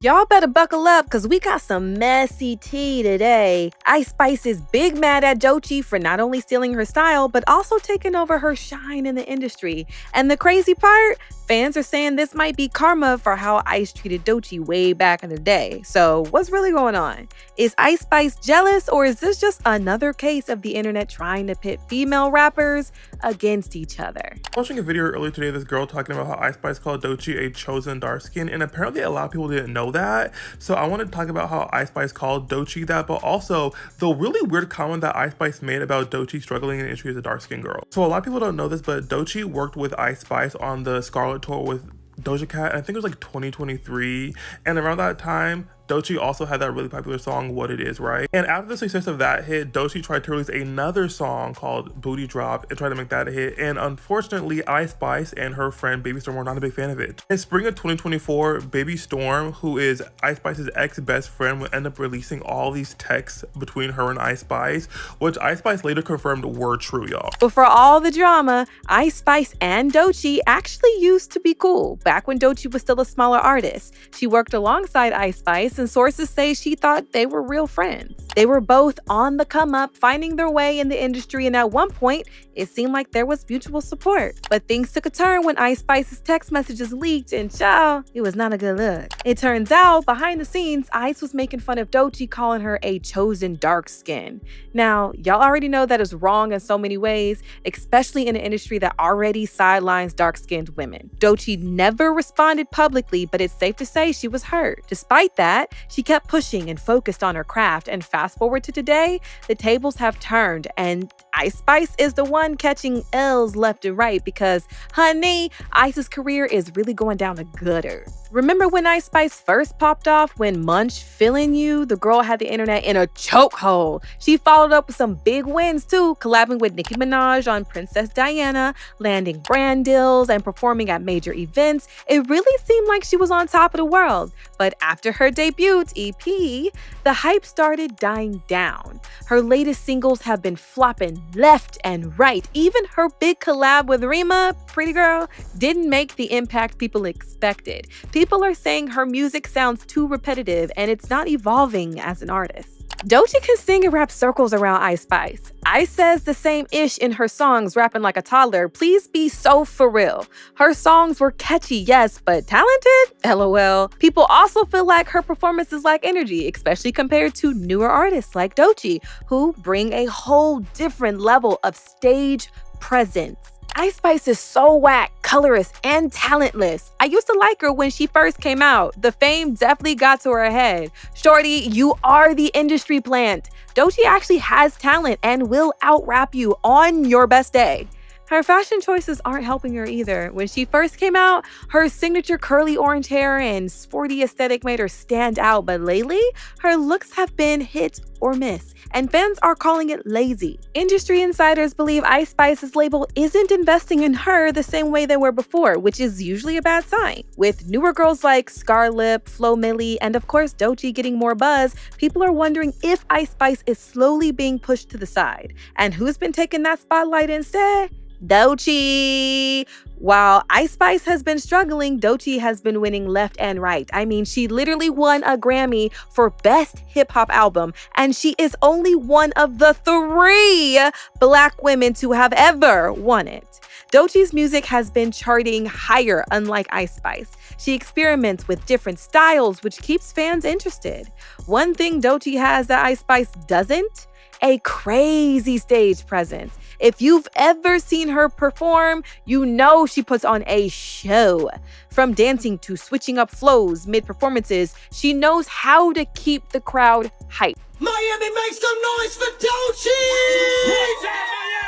Y'all better buckle up because we got some messy tea today. Ice Spice is big mad at Doechii for not only stealing her style, but also taking over her shine in the industry. And the crazy part, fans are saying this might be karma for how Ice treated Doechii way back in the day. So what's really going on? Is Ice Spice jealous, or is this just another case of the internet trying to pit female rappers against each other? I was watching a video earlier today of this girl talking about how Ice Spice called Doechii a chosen dark skin, and apparently a lot of people didn't know that. So I want to talk about how Ice Spice called Doechii that, but also the really weird comment that Ice Spice made about Doechii struggling in the industry as a dark skin girl. So a lot of people don't know this, but Doechii worked with Ice Spice on the Scarlet tour with Doja Cat, and I think it was like 2023, and around that time Doechii also had that really popular song What It Is, right? And after the success of that hit, Doechii tried to release another song called Booty Drop and tried to make that a hit, and unfortunately Ice Spice and her friend Baby Storm were not a big fan of it. In spring of 2024, Baby Storm, who is Ice Spice's ex-best friend, would end up releasing all these texts between her and Ice Spice, which Ice Spice later confirmed were true, y'all. But for all the drama, Ice Spice and Doechii actually used to be cool back when Doechii was still a smaller artist. She worked alongside Ice Spice, and sources say she thought they were real friends. They were both on the come up, finding their way in the industry, and at one point, it seemed like there was mutual support. But things took a turn when Ice Spice's text messages leaked, and child, it was not a good look. It turns out, behind the scenes, Ice was making fun of Doechii, calling her a chosen dark skin. Now, y'all already know that is wrong in so many ways, especially in an industry that already sidelines dark-skinned women. Doechii never responded publicly, but it's safe to say she was hurt. Despite that, she kept pushing and focused on her craft, and fast forward to today, the tables have turned, and Ice Spice is the one catching L's left and right because, honey, Ice's career is really going down the gutter. Remember when Ice Spice first popped off when Munch Feelin' You? The girl had the internet in a chokehold. She followed up with some big wins too, collabing with Nicki Minaj on Princess Diana, landing brand deals, and performing at major events. It really seemed like she was on top of the world. But after her debut EP, the hype started dying down. Her latest singles have been flopping left and right. Even her big collab with Rima, Pretty Girl, didn't make the impact people expected. People are saying her music sounds too repetitive and it's not evolving as an artist. Doechii can sing and rap circles around Ice Spice. Ice says the same ish in her songs, rapping like a toddler. Please be so for real. Her songs were catchy, yes, but talented? LOL. People also feel like her performances lack energy, especially compared to newer artists like Doechii, who bring a whole different level of stage presence. Ice Spice is so whack, colorless, and talentless. I used to like her when she first came out. The fame definitely got to her head. Shorty, you are the industry plant. Doechii actually has talent and will out-rap you on your best day. Her fashion choices aren't helping her either. When she first came out, her signature curly orange hair and sporty aesthetic made her stand out, but lately, her looks have been hit or miss, and fans are calling it lazy. Industry insiders believe Ice Spice's label isn't investing in her the same way they were before, which is usually a bad sign. With newer girls like Scarlett, Flo Milli, and of course Doechii getting more buzz, people are wondering if Ice Spice is slowly being pushed to the side. And who's been taking that spotlight instead? Doechii. While Ice Spice has been struggling, Doechii has been winning left and right. I mean, she literally won a Grammy for Best Hip Hop Album, and she is only one of the 3 Black women to have ever won it. Doechii's music has been charting higher, unlike Ice Spice. She experiments with different styles, which keeps fans interested. One thing Doechii has that Ice Spice doesn't: a crazy stage presence. If you've ever seen her perform, you know she puts on a show. From dancing to switching up flows mid-performances, she knows how to keep the crowd hyped. Miami, make some noise for Doechii!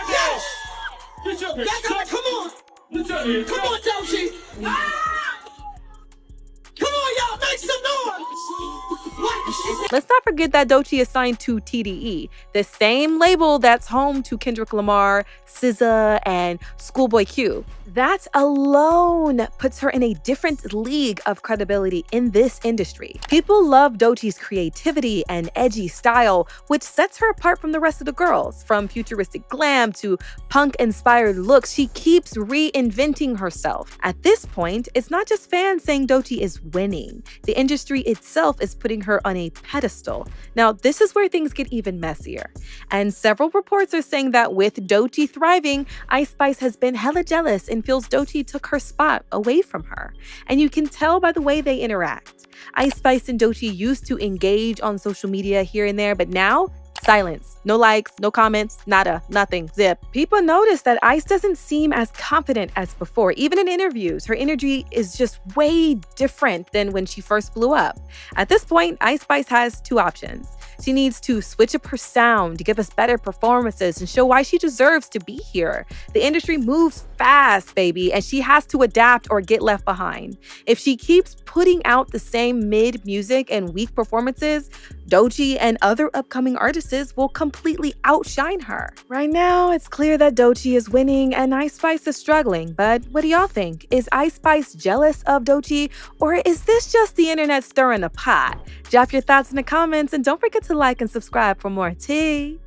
Yes! Come on! Come on, Doechii! Come on, y'all, make some noise! Let's not forget that Doechii is signed to TDE, the same label that's home to Kendrick Lamar, SZA, and Schoolboy Q. That alone puts her in a different league of credibility in this industry. People love Doechii's creativity and edgy style, which sets her apart from the rest of the girls. From futuristic glam to punk-inspired looks, she keeps reinventing herself. At this point, it's not just fans saying Doechii is winning. The industry itself is putting her on a pedestal. Now, this is where things get even messier. And several reports are saying that with Doechii thriving, Ice Spice has been hella jealous and feels Doechii took her spot away from her. And you can tell by the way they interact. Ice Spice and Doechii used to engage on social media here and there, but now, silence. No likes, no comments, nada, nothing, zip. People notice that Ice doesn't seem as confident as before. Even in interviews, her energy is just way different than when she first blew up. At this point, Ice Spice has two options. She needs to switch up her sound to give us better performances and show why she deserves to be here. The industry moves fast, baby, and she has to adapt or get left behind. If she keeps putting out the same mid music and weak performances, Doechii and other upcoming artists will completely outshine her. Right now, it's clear that Doechii is winning and Ice Spice is struggling, but what do y'all think? Is Ice Spice jealous of Doechii, or is this just the internet stirring the pot? Drop your thoughts in the comments and don't forget to like and subscribe for more tea.